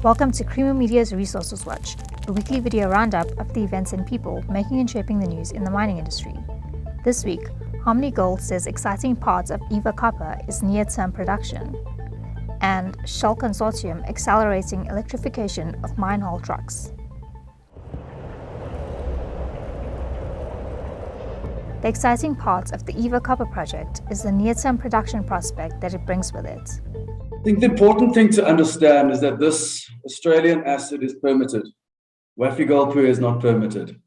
Welcome to Creamer Media's Resources Watch, a weekly video roundup of the events and people making and shaping the news in the mining industry. This week, Harmony Gold says exciting parts of Eva Copper is near-term production, and Shell consortium accelerating electrification of mine haul trucks. The exciting part of the Eva Copper project is the near-term production prospect that it brings with it. I think the important thing to understand is that this Australian asset is permitted. Wafi-Golpu is not permitted.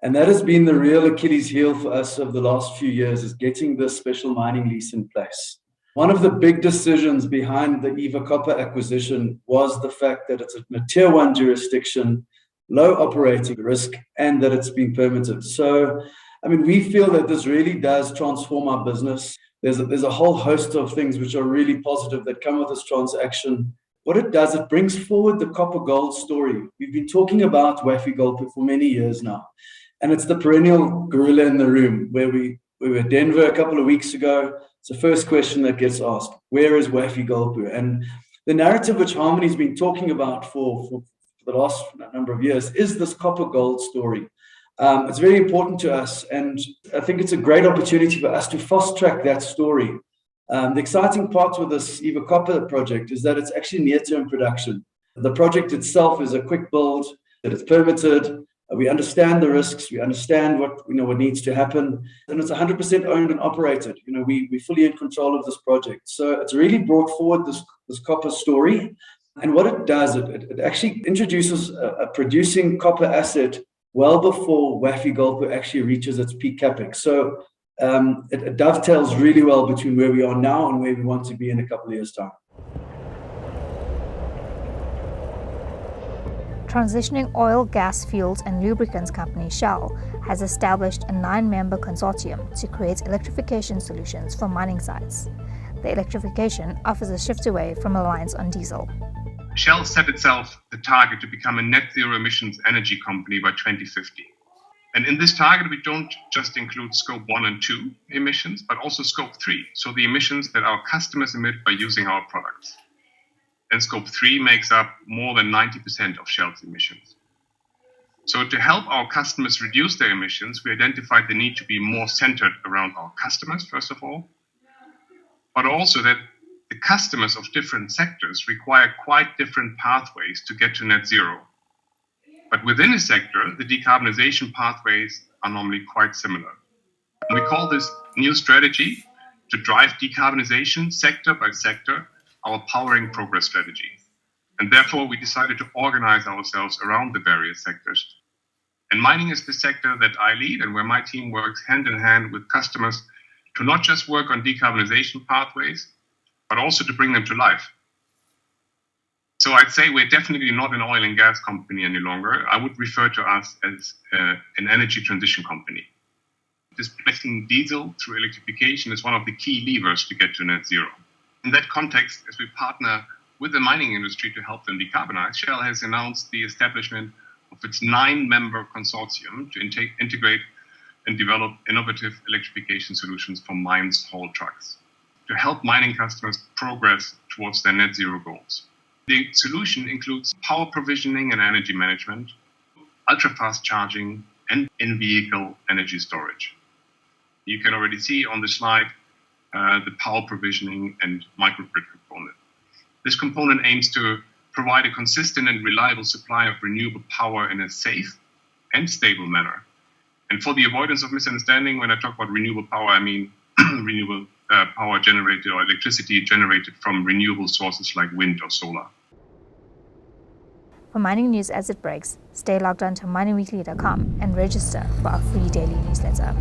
And that has been the real Achilles heel for us over the last few years, is getting this special mining lease in place. One of the big decisions behind the Eva Copper acquisition was the fact that it's in a tier 1 jurisdiction, low operating risk, and that it's been permitted. So, we feel that this really does transform our business. There's a whole host of things which are really positive that come with this transaction. What it does, it brings forward the copper gold story. We've been talking about Wafi-Golpu for many years now. And it's the perennial gorilla in the room. Where we were in Denver a couple of weeks ago. It's the first question that gets asked: where is Wafi-Golpu? And the narrative which Harmony's been talking about for the last number of years is this copper gold story. It's very important to us, and I think it's a great opportunity for us to fast track that story. The exciting part with this Eva Copper project is that it's actually near-term production. The project itself is a quick build, that it's permitted. We understand the risks, we understand what needs to happen, and it's 100% owned and operated. We're fully in control of this project. So it's really brought forward this copper story. And what it does, it actually introduces a producing copper asset well before Wafi-Golpu actually reaches its peak capex. So it dovetails really well between where we are now and where we want to be in a couple of years' time. Transitioning oil, gas, fuels and lubricants company Shell has established a 9-member consortium to create electrification solutions for mining sites. The electrification offers a shift away from reliance on diesel. Shell set itself the target to become a net zero emissions energy company by 2050. And in this target, we don't just include scope 1 and 2 emissions, but also scope 3, so the emissions that our customers emit by using our products. And scope 3 makes up more than 90% of Shell's emissions. So to help our customers reduce their emissions, we identified the need to be more centered around our customers, first of all, but also that the customers of different sectors require quite different pathways to get to net zero. But within a sector, the decarbonization pathways are normally quite similar. And we call this new strategy to drive decarbonization sector by sector our Powering Progress strategy. And therefore, we decided to organize ourselves around the various sectors. And mining is the sector that I lead and where my team works hand in hand with customers to not just work on decarbonization pathways, but also to bring them to life. So I'd say we're definitely not an oil and gas company any longer. I would refer to us as an energy transition company. Displacing diesel through electrification is one of the key levers to get to net zero. In that context, as we partner with the mining industry to help them decarbonize, Shell has announced the establishment of its 9-member consortium to integrate and develop innovative electrification solutions for mines haul trucks, to help mining customers progress towards their net zero goals. The solution includes power provisioning and energy management, ultra-fast charging, and in-vehicle energy storage. You can already see on the slide the power provisioning and microgrid component. This component aims to provide a consistent and reliable supply of renewable power in a safe and stable manner. And for the avoidance of misunderstanding, when I talk about renewable power, I mean renewable power generated or electricity generated from renewable sources like wind or solar. For mining news as it breaks, stay logged on to miningweekly.com and register for our free daily newsletter.